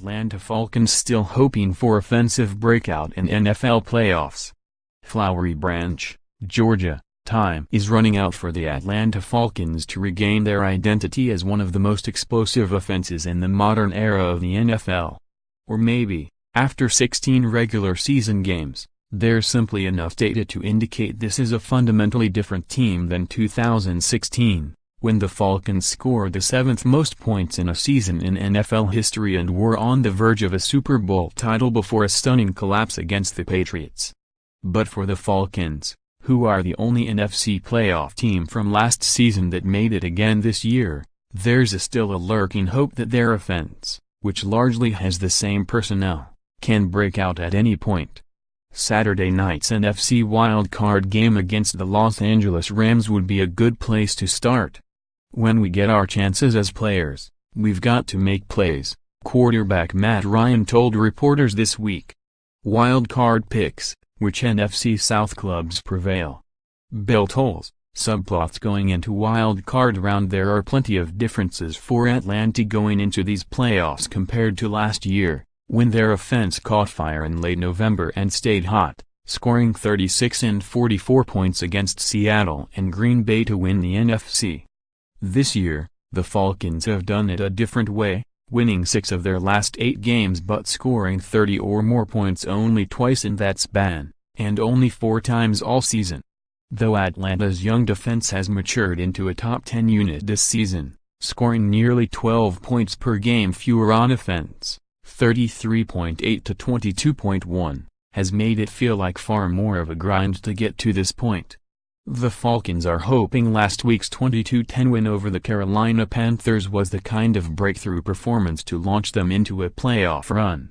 Atlanta Falcons still hoping for offensive breakout in NFL playoffs. Flowery Branch, Georgia. Time is running out for the Atlanta Falcons to regain their identity as one of the most explosive offenses in the modern era of the NFL. Or maybe, after 16 regular season games, there's simply enough data to indicate this is a fundamentally different team than 2016, when the Falcons scored the 7th most points in a season in NFL history and were on the verge of a Super Bowl title before a stunning collapse against the Patriots. But for the Falcons, who are the only NFC playoff team from last season that made it again this year, there's still a lurking hope that their offense, which largely has the same personnel, can break out at any point. Saturday night's NFC wildcard game against the Los Angeles Rams would be a good place to start. When we get our chances as players, we've got to make plays, quarterback Matt Ryan told reporters this week. Wildcard picks, which NFC South clubs prevail. Belt holes, subplots going into wild card round. There are plenty of differences for Atlanta going into these playoffs compared to last year, when their offense caught fire in late November and stayed hot, scoring 36 and 44 points against Seattle and Green Bay to win the NFC. This year, the Falcons have done it a different way, winning 6 of their last 8 games but scoring 30 or more points only twice in that span, and only 4 times all season. Though Atlanta's young defense has matured into a top 10 unit this season, scoring nearly 12 points per game fewer on offense, 33.8 to 22.1, has made it feel like far more of a grind to get to this point. The Falcons are hoping last week's 22-10 win over the Carolina Panthers was the kind of breakthrough performance to launch them into a playoff run.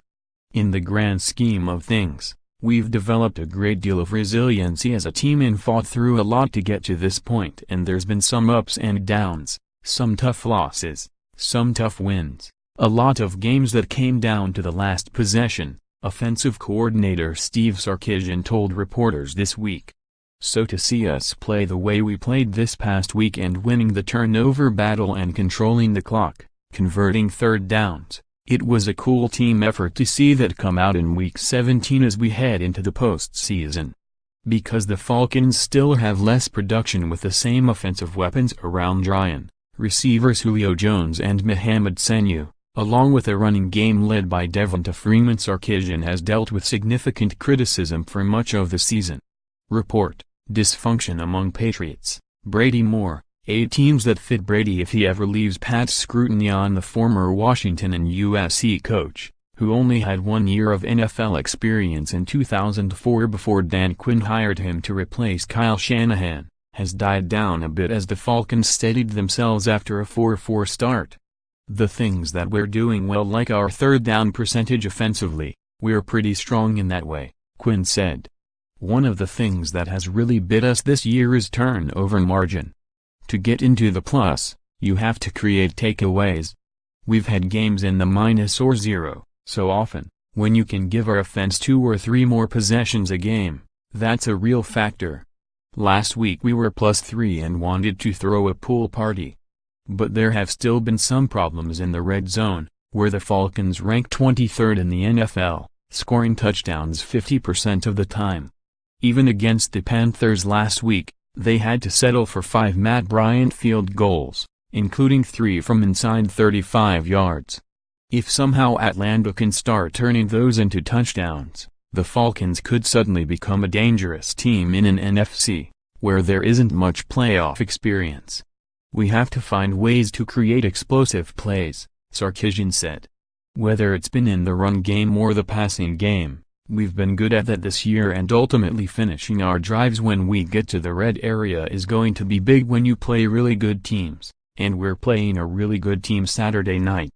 In the grand scheme of things, we've developed a great deal of resiliency as a team and fought through a lot to get to this point, and there's been some ups and downs, some tough losses, some tough wins, a lot of games that came down to the last possession, offensive coordinator Steve Sarkisian told reporters this week. So to see us play the way we played this past week and winning the turnover battle and controlling the clock, converting third downs, it was a cool team effort to see that come out in Week 17 as we head into the postseason. Because the Falcons still have less production with the same offensive weapons around Ryan, receivers Julio Jones and Mohamed Sanu, along with a running game led by Devonta Freeman. Sarkisian has dealt with significant criticism for much of the season. Report. Dysfunction among Patriots, Brady Moore, 8 teams that fit Brady if he ever leaves. Pat's scrutiny on the former Washington and USC coach, who only had 1 year of NFL experience in 2004 before Dan Quinn hired him to replace Kyle Shanahan, has died down a bit as the Falcons steadied themselves after a 4-4 start. The things that we're doing well, like our third down percentage offensively, we're pretty strong in that way, Quinn said. One of the things that has really bit us this year is turnover margin. To get into the plus, you have to create takeaways. We've had games in the minus or 0, so often, when you can give our offense 2 or 3 more possessions a game, that's a real factor. Last week we were +3 and wanted to throw a pool party. But there have still been some problems in the red zone, where the Falcons rank 23rd in the NFL, scoring touchdowns 50% of the time. Even against the Panthers last week, they had to settle for 5 Matt Bryant field goals, including 3 from inside 35 yards. If somehow Atlanta can start turning those into touchdowns, the Falcons could suddenly become a dangerous team in an NFC, where there isn't much playoff experience. We have to find ways to create explosive plays, Sarkisian said. Whether it's been in the run game or the passing game, we've been good at that this year, and ultimately finishing our drives when we get to the red area is going to be big when you play really good teams, and we're playing a really good team Saturday night.